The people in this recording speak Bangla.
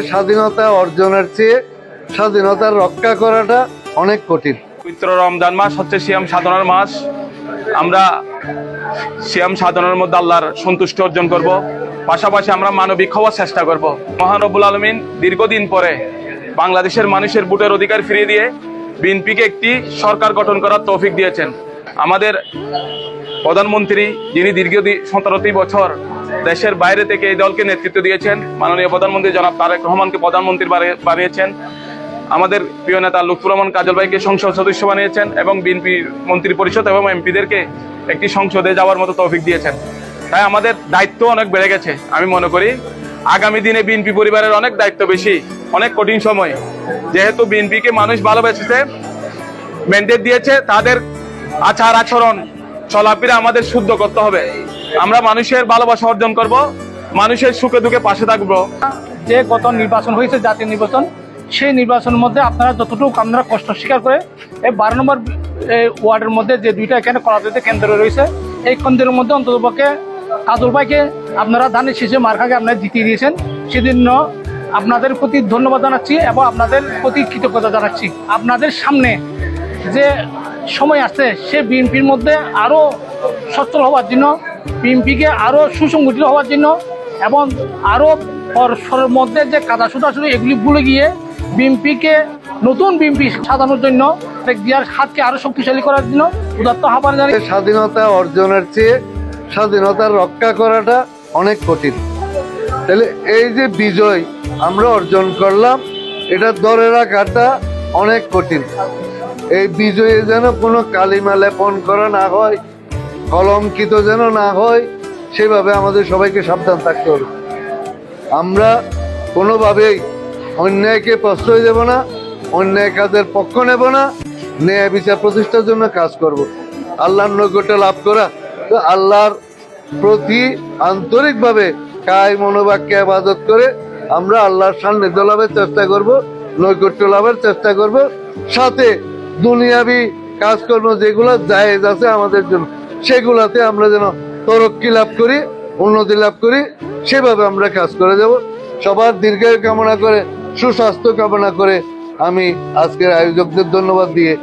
স্বাধীনতা অর্জনের চেয়ে স্বাধীনতা রক্ষা করাটা অনেক কঠিন। পবিত্র রমজান মাস হচ্ছে সিয়াম সাধনার মাস। আমরা সিয়াম সাধনার মধ্যে আল্লাহর সন্তুষ্টি অর্জন করব, পাশাপাশি আমরা মানবিক হওয়ার চেষ্টা করব। মহান রব্বুল আলামিন দীর্ঘদিন পরে বাংলাদেশের মানুষের ভোটের অধিকার ফিরিয়ে দিয়ে বিএনপিকে একটি সরকার গঠন করার তৌফিক দিয়েছেন। আমাদের প্রধানমন্ত্রী, যিনি দীর্ঘ 17 বছর দেশের বাইরে থেকে এই দলকে নেতৃত্ব দিয়েছেন, মাননীয় প্রধানমন্ত্রী জনাব তারেক রহমানকে প্রধানমন্ত্রী বানিয়েছেন, আমাদের প্রিয় নেতা লুৎফুর রহমান কাজল ভাইকে সংসদ সদস্য বানিয়েছেন এবং বিএনপি মন্ত্রী পরিষদ এবং এমপিদেরকে একটি সংসদে যাওয়ার মতো তৌফিক দিয়েছেন। তাই আমাদের দায়িত্ব অনেক বেড়ে গেছে। আমি মনে করি আগামী দিনে বিএনপি পরিবারের অনেক দায়িত্ব বেশি, অনেক কঠিন সময়। যেহেতু বিএনপিকে মানুষ ভালোবেসেছে, ম্যান্ডেট দিয়েছে, তাদের আচার আচরণ চলাফেরা আমাদের শুদ্ধ করতে হবে। আমরা মানুষের ভালোবাসা অর্জন করব, মানুষের সুখে দুঃখে পাশে থাকবো। যে গত নির্বাচন হয়েছে, জাতীয় নির্বাচন, সেই নির্বাচনের মধ্যে আপনারা যতটুকু আপনারা কষ্ট স্বীকার করে এই 12 নম্বর ওয়ার্ডের মধ্যে যে দুইটা এখানে কলাতলিতে কেন্দ্র রয়েছে, এই কেন্দ্রের মধ্যে অন্ততপক্ষে কাজল ভাইকে আপনারা ধানের শীষে মার্কাকে আপনারা জিতিয়ে দিয়েছেন। সেজন্য আপনাদের প্রতি ধন্যবাদ জানাচ্ছি এবং আপনাদের প্রতি কৃতজ্ঞতা জানাচ্ছি। আপনাদের সামনে যে সময় আছে সে বিএনপির মধ্যে আরও সচ্ছল হওয়ার জন্য, বিএনপিকে আরও সুসংগঠিত হওয়ার জন্য এবং আরও পরস্পরের মধ্যে যে কাদা ছুটাছুটি এগুলি ভুলে গিয়ে বিএনপিকে নতুন বিএনপি সাজানোর জন্য দিয়ার হাতকে আরো শক্তিশালী করার জন্য উদাত্ত আহ্বান জানাই। স্বাধীনতা অর্জনের চেয়ে স্বাধীনতা রক্ষা করাটা অনেক কঠিন। তাহলে এই যে বিজয় আমরা অর্জন করলাম, এটা ধরে রাখাটা অনেক কঠিন। এই বিজয়ে যেন কোনো কালিমা লেপন করা না হয়, কলঙ্কিত যেন না হয়, সেভাবে আমাদের সবাইকে সাবধান থাকতে হবে। আমরা কোনোভাবেই অন্যায়কে প্রশ্রয় দেব না, অন্যায় কাজের পক্ষ নেব না, ন্যায় বিচার প্রতিষ্ঠার জন্য কাজ করব। আল্লাহর নৈকট্য লাভ করা, তো আল্লাহর প্রতি আন্তরিকভাবে কায় মনোবাক্যে ইবাদত করে আমরা আল্লাহর সান্নিধ্য লাভের চেষ্টা করব, নৈকট্য লাভের চেষ্টা করব। সাথে দুনিয়াবি কাজকর্ম যেগুলো জায়েজ আছে আমাদের জন্য, সেগুলাতে আমরা যেন তরক্কি লাভ করি, উন্নতি লাভ করি, সেভাবে আমরা কাজ করে যাব। সবার দীর্ঘায়ু কামনা করে, সুস্বাস্থ্য কামনা করে আমি আজকের আয়োজকদের ধন্যবাদ দিয়ে